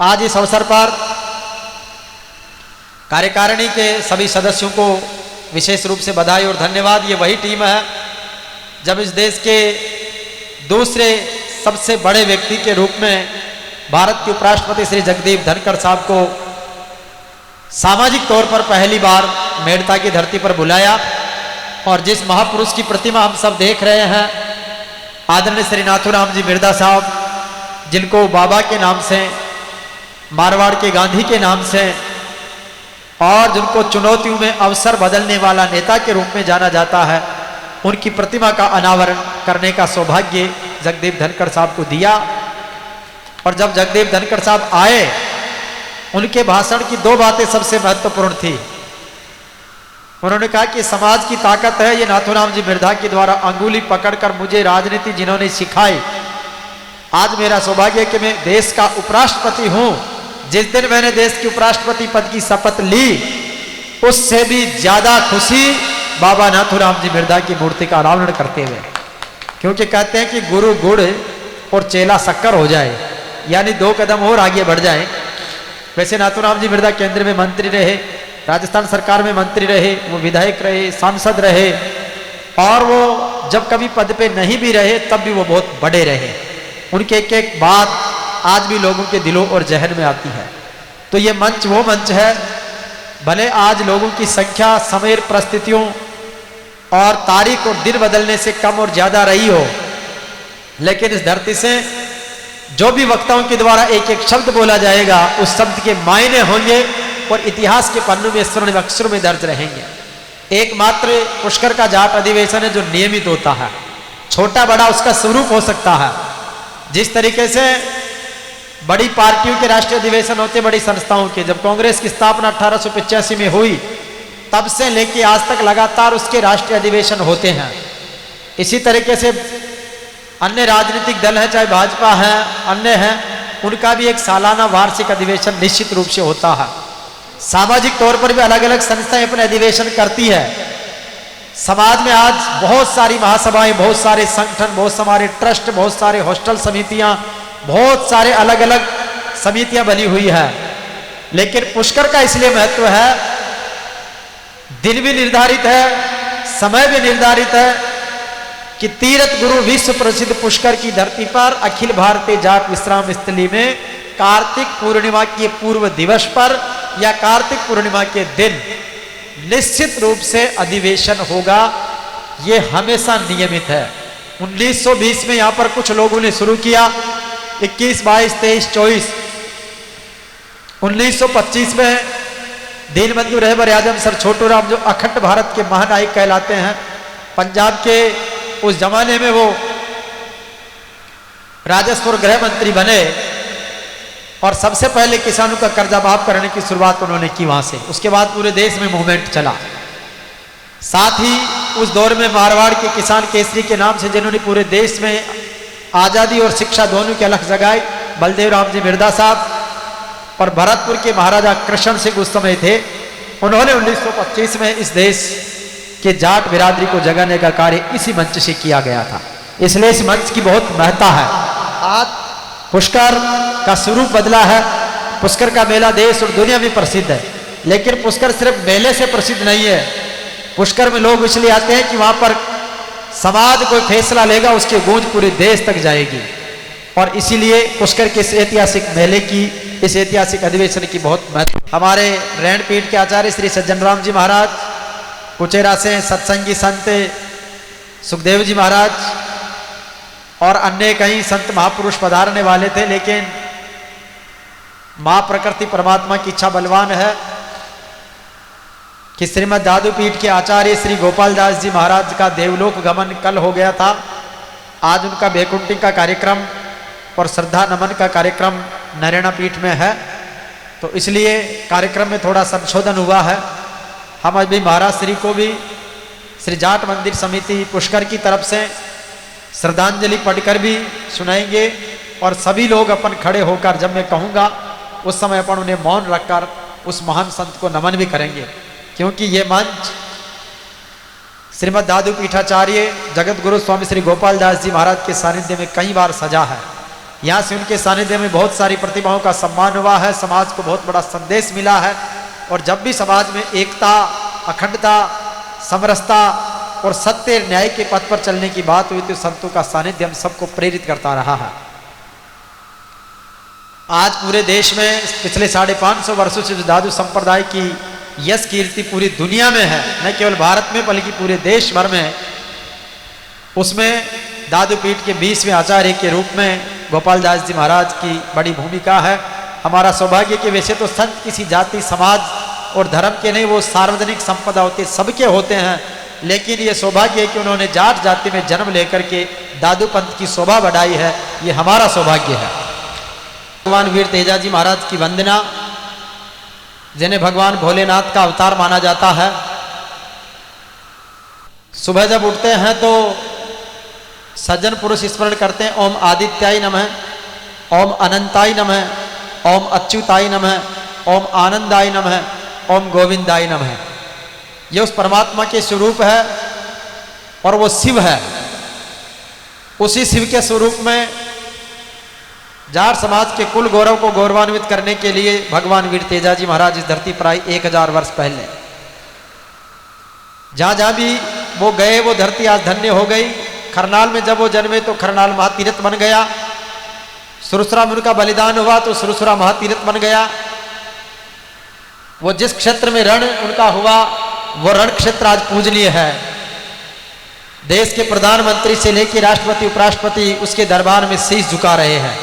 आज इस अवसर पर कार्यकारिणी के सभी सदस्यों को विशेष रूप से बधाई और धन्यवाद। ये वही टीम है जब इस देश के दूसरे सबसे बड़े व्यक्ति के रूप में भारत के उपराष्ट्रपति श्री जगदीप धनखड़ साहब को सामाजिक तौर पर पहली बार मेड़ता की धरती पर बुलाया और जिस महापुरुष की प्रतिमा हम सब देख रहे हैं, आदरणीय श्री नाथूराम जी मिर्धा साहब, जिनको बाबा के नाम से, मारवाड़ के गांधी के नाम से और जिनको चुनौतियों में अवसर बदलने वाला नेता के रूप में जाना जाता है, उनकी प्रतिमा का अनावरण करने का सौभाग्य जगदीप धनखड़ साहब को दिया। और जब जगदीप धनखड़ साहब आए, उनके भाषण की दो बातें सबसे महत्वपूर्ण थी। उन्होंने कहा कि समाज की ताकत है ये नाथूराम जी मिर्धा के द्वारा अंगुली पकड़कर मुझे राजनीति जिन्होंने सिखाई। आज मेरा सौभाग्य है कि मैं देश का उपराष्ट्रपति हूं। जिस दिन मैंने देश के उपराष्ट्रपति पद की शपथ ली, उससे भी ज्यादा खुशी बाबा नाथूराम जी मिर्धा की मूर्ति का अनावरण करते हुए, क्योंकि कहते हैं कि गुरु गुड़ और चेला शक्कर हो जाए, यानी 2 कदम और आगे बढ़ जाए। वैसे नाथूराम जी मिर्धा केंद्र में मंत्री रहे, राजस्थान सरकार में मंत्री रहे, वो विधायक रहे, सांसद रहे, और वो जब कभी पद पे नहीं भी रहे तब भी वो बहुत बड़े रहे। उनके एक एक बात आज भी लोगों के दिलों और जहन में आती है। तो ये मंच वो मंच है, भले आज लोगों की संख्या समय परिस्थितियों और तारीख और दिन बदलने से कम और ज्यादा रही हो, लेकिन इस धरती से जो भी वक्ताओं के द्वारा एक एक शब्द बोला जाएगा, उस शब्द के मायने होंगे और इतिहास के पन्नों में स्वर्ण अक्षरों में दर्ज रहेंगे। एकमात्र पुष्कर का जाट अधिवेशन है जो नियमित होता है, छोटा बड़ा उसका स्वरूप हो सकता है। जिस तरीके से बड़ी पार्टियों के राष्ट्रीय अधिवेशन होते, बड़ी संस्थाओं के, जब कांग्रेस की स्थापना 1885 में हुई, तब से लेके आज तक लगातार उसके राष्ट्रीय अधिवेशन होते हैं। इसी तरीके से अन्य राजनीतिक दल है, चाहे भाजपा है, अन्य है, उनका भी एक सालाना वार्षिक अधिवेशन निश्चित रूप से होता है। सामाजिक तौर पर भी अलग अलग संस्थाएं अपने अधिवेशन करती है। समाज में आज बहुत सारी महासभाएं, बहुत सारे संगठन, बहुत सारे ट्रस्ट, बहुत सारे हॉस्टल समितियां, बहुत सारे अलग अलग समितियां बनी हुई है। लेकिन पुष्कर का इसलिए महत्व है, दिन भी निर्धारित है, समय भी निर्धारित है कि तीर्थ गुरु विश्व प्रसिद्ध पुष्कर की धरती पर अखिल भारतीय जाट विश्राम स्थली में कार्तिक पूर्णिमा के पूर्व दिवस पर या कार्तिक पूर्णिमा के दिन निश्चित रूप से अधिवेशन होगा। ये हमेशा नियमित है। 1920 में यहां पर कुछ लोगों ने शुरू किया, 21, 22, 23, 24। 1925 में दीनबंधु रहबर आजम सर छोटू राम, जो अखंड भारत के महानायक कहलाते हैं, पंजाब के उस जमाने में वो राजस्व और गृह मंत्री बने और सबसे पहले किसानों का कर्जा माफ करने की शुरुआत उन्होंने की वहां से। उसके बाद पूरे देश में मूवमेंट चला। साथ ही उस दौर में मारवाड़ के किसान केसरी के नाम से जिन्होंने पूरे देश में आजादी और शिक्षा दोनों की अलख जगाई, बलदेव राम जी मिर्धा साहब और भरतपुर के महाराजा कृष्ण सिंह उस समय थे। उन्होंने 1925 में इस देश के जाट बिरादरी को जगाने का कार्य इसी मंच से किया गया था। इसलिए इस मंच की बहुत महत्ता है। आज पुष्कर का स्वरूप बदला है। पुष्कर का मेला देश और दुनिया में प्रसिद्ध है, लेकिन पुष्कर सिर्फ मेले से प्रसिद्ध नहीं है। पुष्कर में लोग इसलिए आते हैं कि वहां पर समाज कोई फैसला लेगा, उसकी गूंज पूरे देश तक जाएगी। और इसीलिए पुष्कर के इस ऐतिहासिक मेले की, इस ऐतिहासिक अधिवेशन की बहुत महत्व। हमारे रैणपीठ के आचार्य श्री सज्जन राम जी महाराज, कुचेरा से सत्संगी संत सुखदेव जी महाराज और अन्य कई संत महापुरुष पधारने वाले थे, लेकिन मां प्रकृति परमात्मा की इच्छा बलवान है कि श्रीमद दादू पीठ के आचार्य श्री गोपाल दास जी महाराज का देवलोक गमन कल हो गया था। आज उनका वैकुंठी का कार्यक्रम और श्रद्धा नमन का कार्यक्रम नरेना पीठ में है, तो इसलिए कार्यक्रम में थोड़ा संशोधन हुआ है। हम अभी महाराज श्री को भी श्री जाट मंदिर समिति पुष्कर की तरफ से श्रद्धांजलि पढ़कर भी सुनाएंगे और सभी लोग अपन खड़े होकर, जब मैं कहूँगा उस समय अपन उन्हें मौन रखकर उस महान संत को नमन भी करेंगे, क्योंकि ये मंच श्रीमद दादू पीठाचार्य जगत गुरु स्वामी श्री गोपाल दास जी महाराज के सानिध्य में कई बार सजा है। यहाँ से उनके सानिध्य में बहुत सारी प्रतिभाओं का सम्मान हुआ है, समाज को बहुत बड़ा संदेश मिला है। और जब भी समाज में एकता, अखंडता, समरसता और सत्य न्याय के पथ पर चलने की बात हुई तो संतों का सानिध्य हम सबको प्रेरित करता रहा है। आज पूरे देश में पिछले 550 वर्षों से जो दादू संप्रदाय की यश कीर्ति पूरी दुनिया में है, न केवल भारत में बल्कि पूरे देश भर में, उसमें दादू पीठ के 20वें आचार्य के रूप में गोपाल दास जी महाराज की बड़ी भूमिका है। हमारा सौभाग्य कि वैसे तो संत किसी जाति, समाज और धर्म के नहीं, वो सार्वजनिक संपदा होते सबके होते हैं, लेकिन ये सौभाग्य है कि उन्होंने जाट जाति में जन्म लेकर के दादू पंथ की शोभा बढ़ाई है, ये हमारा सौभाग्य है। भगवान वीर तेजाजी महाराज की वंदना, जिन्हें भगवान भोलेनाथ का अवतार माना जाता है, सुबह जब उठते हैं तो सज्जन पुरुष स्मरण करते हैं, ओम आदित्याय नमः, ओम अनंताय नमः, ओम अच्युताय नमः, ओम आनंदाय नमः, ओम गोविंदाय नमः। ये उस परमात्मा के स्वरूप है और वो शिव है। उसी शिव के स्वरूप में जाट समाज के कुल गौरव को गौरवान्वित करने के लिए भगवान वीर तेजाजी महाराज इस धरती पर आए 1000 वर्ष पहले। जहां जहां भी वो गए वो धरती आज धन्य हो गई। खरनाल में जब वो जन्मे तो खरनाल महातीर्थ बन गया, सुरसुरा में उनका बलिदान हुआ तो सुरसुरा महातीर्थ बन गया। वो जिस क्षेत्र में रण उनका हुआ वो रण क्षेत्र आज पूजनीय है। देश के प्रधानमंत्री से लेकर राष्ट्रपति, उपराष्ट्रपति उसके दरबार में शीश झुका रहे हैं।